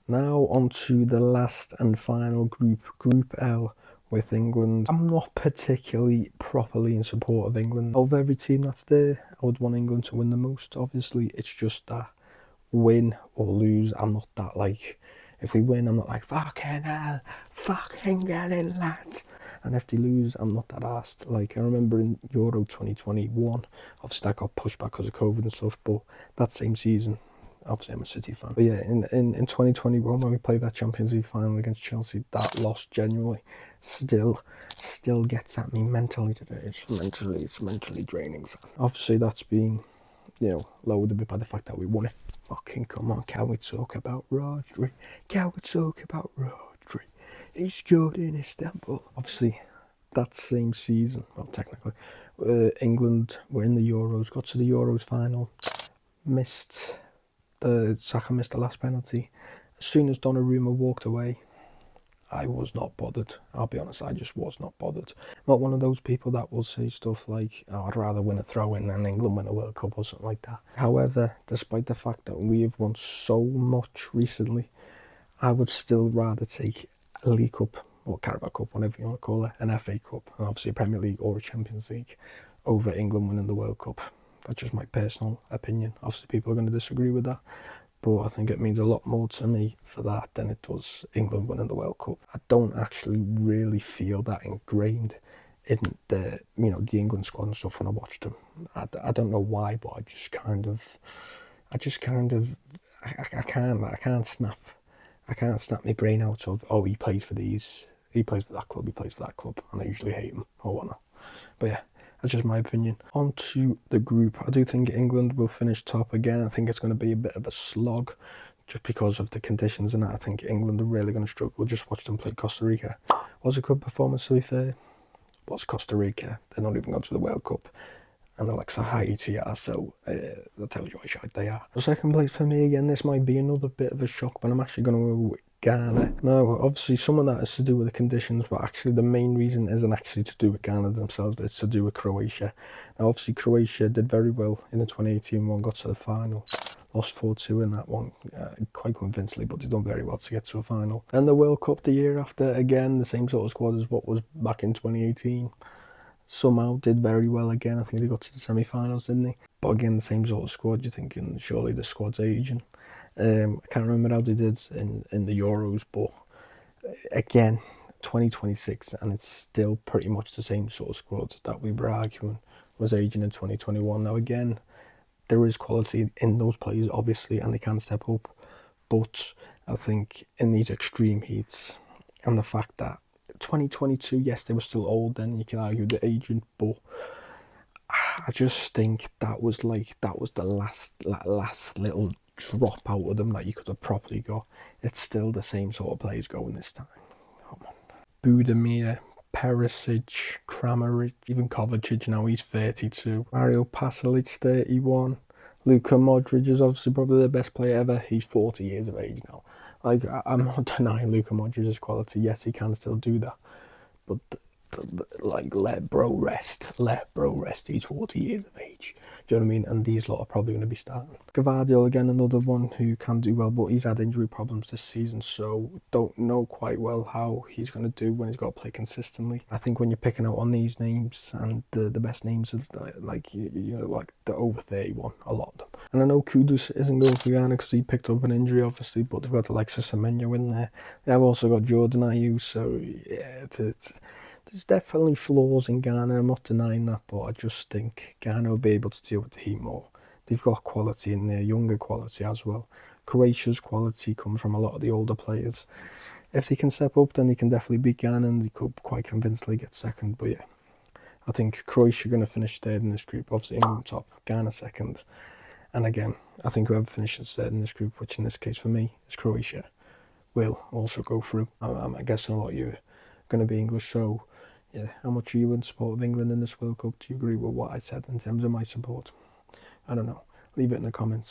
Now on to the last and final group, Group L, with England. I'm not particularly properly in support of England. Of every team that's there, I would want England to win the most. Obviously, it's just that win or lose, I'm not that like, if we win, I'm not like, fucking hell, fucking get in, lads. And if they lose, I'm not that arsed. Like, I remember in Euro 2021, obviously that got pushed back because of COVID and stuff, but that same season, obviously I'm a City fan. But yeah, in 2021, when we played that Champions League final against Chelsea, that loss genuinely still gets at me mentally today. It's mentally draining. Obviously that's been, lowered a bit by the fact that we won it. Fucking come on, can we talk about Rodri? Can we talk about Rodri? He's good in Istanbul. Obviously, that same season, well, technically, England were in the Euros, got to the Euros final, Saka missed the last penalty. As soon as Donnarumma walked away, I was not bothered. I'll be honest, I just was not bothered. Not one of those people that will say stuff like, oh, I'd rather win a throw-in than England win a World Cup or something like that. However, despite the fact that we have won so much recently, I would still rather take a League Cup, or Carabao Cup, whatever you want to call it, an FA Cup, and obviously a Premier League or a Champions League, over England winning the World Cup. That's just my personal opinion. Obviously, people are going to disagree with that. But I think it means a lot more to me for that than it does England winning the World Cup. I don't actually really feel that ingrained in the England squad and stuff when I watched them. I don't know why, but I can't snap my brain out of, oh, he plays for that club, and I usually hate him or whatnot. But yeah, that's just my opinion. On to the group. I do think England will finish top again. I think it's going to be a bit of a slog just because of the conditions, and I think England are really going to struggle. Just watch them play Costa Rica. Was a good performance, to be fair. Was Costa Rica. They're not even going to the World Cup. And they're like Haiti are, so that tells you how shite they are. The second place for me again, this might be another bit of a shock, but I'm actually going to go with Ghana. No, obviously some of that is to do with the conditions, but actually the main reason isn't actually to do with Ghana themselves, but it's to do with Croatia. Now obviously Croatia did very well in the 2018 one, got to the final. Lost 4-2 in that one, quite convincingly, but they've done very well to get to a final. And the World Cup the year after, again, the same sort of squad as what was back in 2018. Somehow did very well again. I think they got to the semi-finals, didn't they? But again, the same sort of squad. You're thinking, surely the squad's aging. I can't remember how they did in the Euros, but again, 2026, and it's still pretty much the same sort of squad that we were arguing was aging in 2021. Now again, there is quality in those players, obviously, and they can step up. But I think in these extreme heats, and the fact that 2022, yes, they were still old, and you can argue the aging, but I just think that was the last little drop out of them that you could have properly got. It's still the same sort of players going this time. Come on. Budimir, Perisic, Kramaric, even Kovacic now, he's 32. Mario Pasalic, 31. Luka Modric is obviously probably the best player ever. He's 40 years of age now. Like, I'm not denying Luka Modric's quality. Yes, he can still do that. But, let bro rest. He's 40 years of age. Do you know what I mean? And these lot are probably going to be starting. Gvardiol, again, another one who can do well, but he's had injury problems this season, so don't know quite well how he's going to do when he's got to play consistently. I think when you're picking out on these names, and the best names are like the over 31, a lot of them. And I know Kudus isn't going for Ghana because he picked up an injury, obviously, but they've got the likes of Semenyo in there. They have also got Jordan Ayew, so yeah, there's definitely flaws in Ghana, I'm not denying that, but I just think Ghana will be able to deal with the heat more. They've got quality in there, younger quality as well. Croatia's quality comes from a lot of the older players. If they can step up, then they can definitely beat Ghana, and they could quite convincingly get second. But yeah, I think Croatia are going to finish third in this group. Obviously England top, Ghana second. And again, I think whoever finishes third in this group, which in this case for me is Croatia, will also go through. I'm guessing a lot of you are going to be English, so yeah, how much are you in support of England in this World Cup? Do you agree with what I said in terms of my support? I don't know. Leave it in the comments.